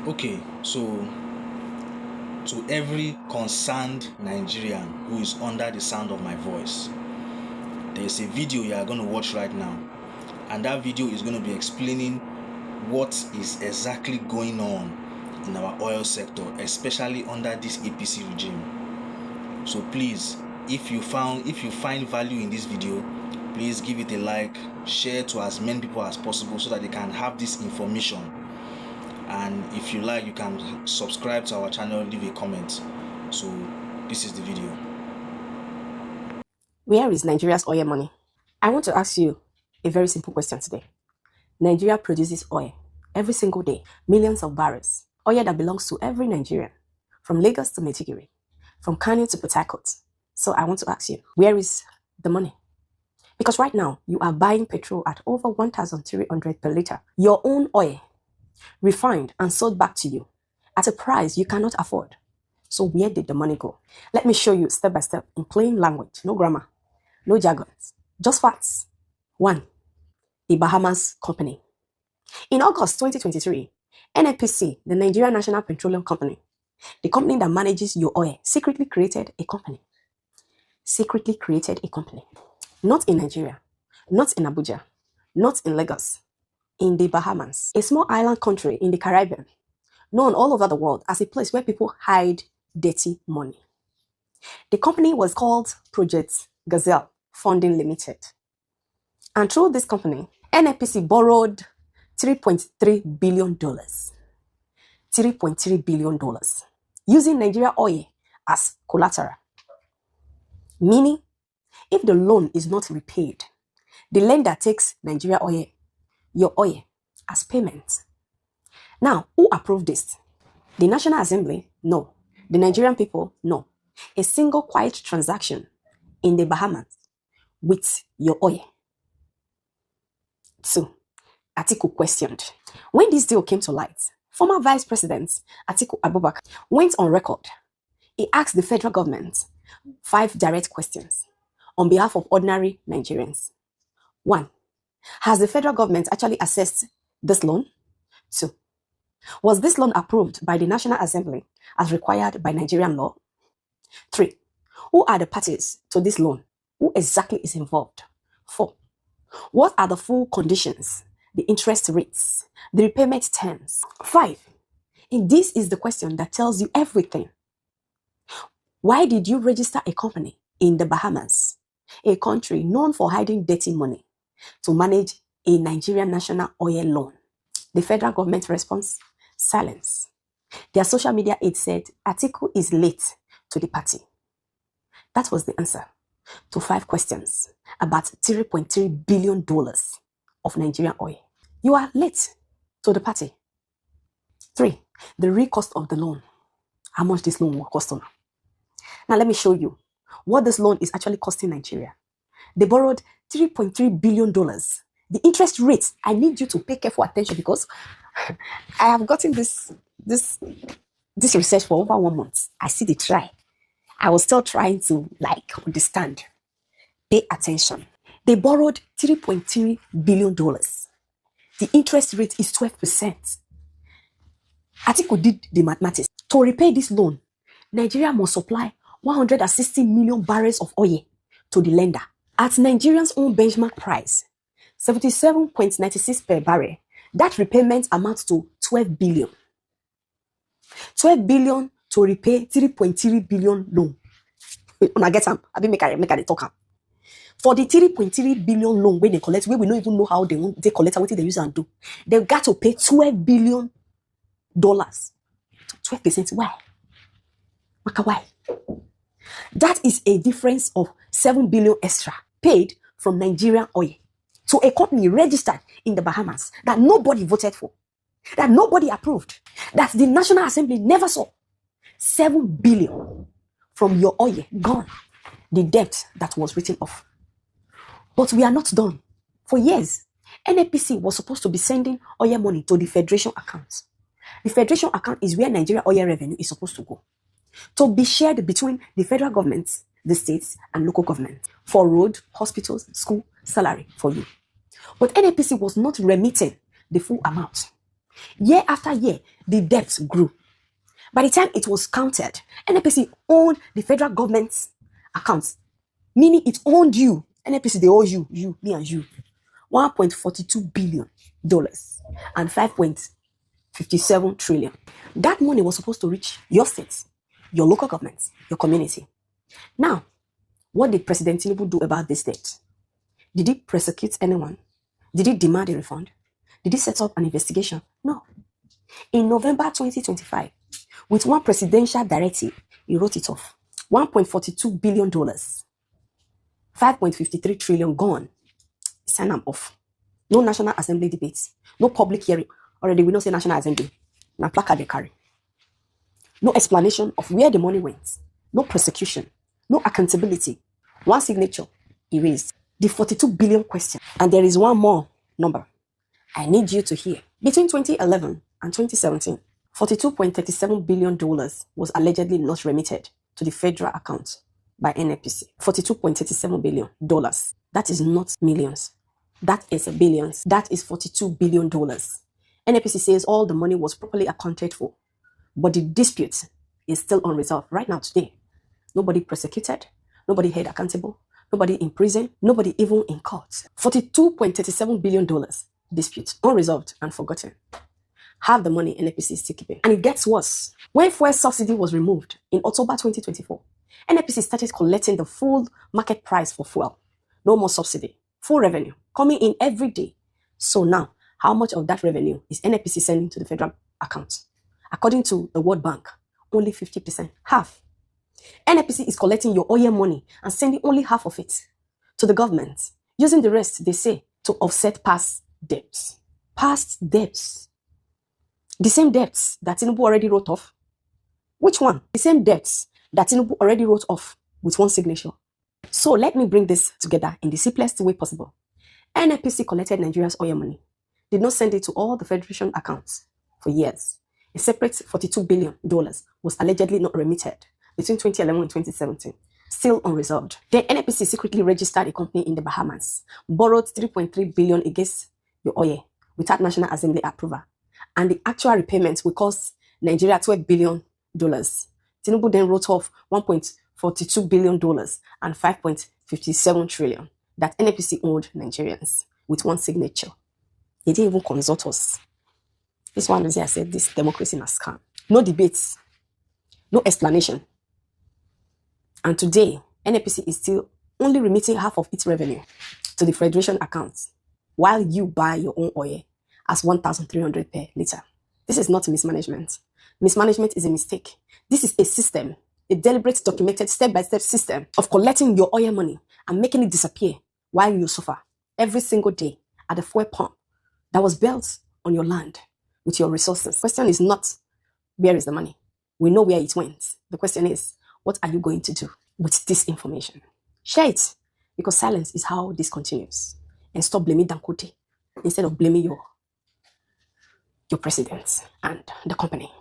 Okay, so to every concerned Nigerian who is under the sound of my voice, there's a video you are going to watch right now, and that video is going to be explaining what is exactly going on in our oil sector, especially under this APC regime. So please, if you find value in this video, please give it a like, share to as many people as possible so that they can have this information. And if you like, you can subscribe to our channel, leave a comment. So this is the video. Where is Nigeria's oil money? I want to ask you a very simple question today. Nigeria produces oil every single day, millions of barrels, oil that belongs to every Nigerian, from Lagos to Maiduguri, from Kano to Port Harcourt. So I want to ask you, where is the money? Because right now, you are buying petrol at over 1,300 per liter. Your own oil, refined and sold back to you at a price you cannot afford. So where did the money go? Let me show you step by step in plain language, no grammar, no jargons, just facts. 1. The Bahamas Company. In August 2023, NNPC, the Nigerian National Petroleum Company, the company that manages your oil, secretly created a company. Not in Nigeria, not in Abuja, not in Lagos, in the Bahamas, a small island country in the Caribbean, known all over the world as a place where people hide dirty money. The company was called Project Gazelle Funding Limited. And through this company, NNPC borrowed $3.3 billion. $3.3 billion. Using Nigeria oil as collateral. Meaning, if the loan is not repaid, the lender takes Nigeria oil, your oil, as payment. Now, who approved this? The National Assembly? No. The Nigerian people? No. A single quiet transaction in the Bahamas with your oil. 2. Atiku questioned. When this deal came to light, former Vice President Atiku Abubakar went on record. He asked the federal government 5 direct questions on behalf of ordinary Nigerians. 1. Has the federal government actually assessed this loan? 2. Was this loan approved by the National Assembly as required by Nigerian law? 3. Who are the parties to this loan? Who exactly is involved? 4. What are the full conditions, the interest rates, the repayment terms? 5. And this is the question that tells you everything. Why did you register a company in the Bahamas, a country known for hiding dirty money, to manage a Nigerian national oil loan? The federal government response? Silence. Their social media aide said Atiku is late to the party. That was the answer to 5 questions about $3.3 billion of Nigerian oil. You are late to the party. 3. The real cost of the loan. How much this loan will cost now. Now let me show you what this loan is actually costing Nigeria. They borrowed $3.3 billion. The interest rate, I need you to pay careful attention because I have gotten this research for over 1 month. I see the try. I was still trying to understand. Pay attention. They borrowed $3.3 billion. The interest rate is 12%. Atiku did the mathematics. To repay this loan, Nigeria must supply 160 million barrels of oil to the lender. At Nigeria's own benchmark price, 77.96 per barrel, that repayment amounts to 12 billion. 12 billion to repay 3.3 billion loan. When I get some, I make a talk. For the 3.3 billion loan when they collect, where we don't even know how they collect what they use and do, they've got to pay $12 billion. 12%. Why? Why? That is a difference of 7 billion extra paid from Nigerian oil to a company registered in the Bahamas that nobody voted for, that nobody approved, that the National Assembly never saw. 7 billion from your oil gone. The debt that was written off. But we are not done. For years, NNPC was supposed to be sending oil money to the Federation account. The Federation account is where Nigeria oil revenue is supposed to go, to be shared between the federal government, the states, and local government for road, hospitals, school, salary for you. But NNPC was not remitting the full amount. Year after year, the debt grew. By the time it was counted, NNPC owned the federal government's accounts, meaning it owned you. NNPC, they owe you, me and you, $1.42 billion and 5.57 trillion. That money was supposed to reach your state, your local governments, your community. Now, what did President Tinubu do about this debt? Did he prosecute anyone? Did he demand a refund? Did he set up an investigation? No. In November 2025, with one presidential directive, he wrote it off. $1.42 billion, 5.53 trillion gone. Sign them off. No National Assembly debates. No public hearing. Already we know say National Assembly. Now placard they carry. No explanation of where the money went. No prosecution. No accountability. One signature erased. The 42 billion question. And there is one more number I need you to hear. Between 2011 and 2017, $42.37 billion was allegedly not remitted to the federal account by NNPC. $42.37 billion. That is not millions. That is billions. That is $42 billion. NNPC says all the money was properly accounted for, but the dispute is still unresolved right now today. Nobody prosecuted, nobody held accountable, nobody in prison, nobody even in court. $42.37 billion dispute, unresolved and forgotten. Half the money NNPC is still keeping. And it gets worse. When fuel subsidy was removed in October 2024, NNPC started collecting the full market price for fuel. No more subsidy. Full revenue coming in every day. So now, how much of that revenue is NNPC sending to the federal account? According to the World Bank, only 50%. Half. NNPC is collecting your oil money and sending only half of it to the government, using the rest, they say, to offset past debts. Past debts. The same debts that Tinubu already wrote off. Which one? The same debts that Tinubu already wrote off with one signature. So let me bring this together in the simplest way possible. NNPC collected Nigeria's oil money, did not send it to all the federation accounts for years. A separate $42 billion was allegedly not remitted between 2011 and 2017, still unresolved. Then NNPC secretly registered a company in the Bahamas, borrowed $3.3 billion against your oil without National Assembly approval, and the actual repayment will cost Nigeria $12 billion. Tinubu then wrote off $1.42 billion and 5.57 trillion that NNPC owed Nigerians with one signature. They didn't even consult us. This one is here, I said this democracy in a scam. No debates, no explanation. And today, NNPC is still only remitting half of its revenue to the federation accounts, while you buy your own oil as 1,300 per liter. This is not mismanagement. Mismanagement is a mistake. This is a system, a deliberate, documented, step-by-step system of collecting your oil money and making it disappear while you suffer every single day at the fuel pump that was built on your land with your resources. The question is not, where is the money? We know where it went. The question is, what are you going to do with this information? Share it, because silence is how this continues. And stop blaming Dangote instead of blaming your president and the company.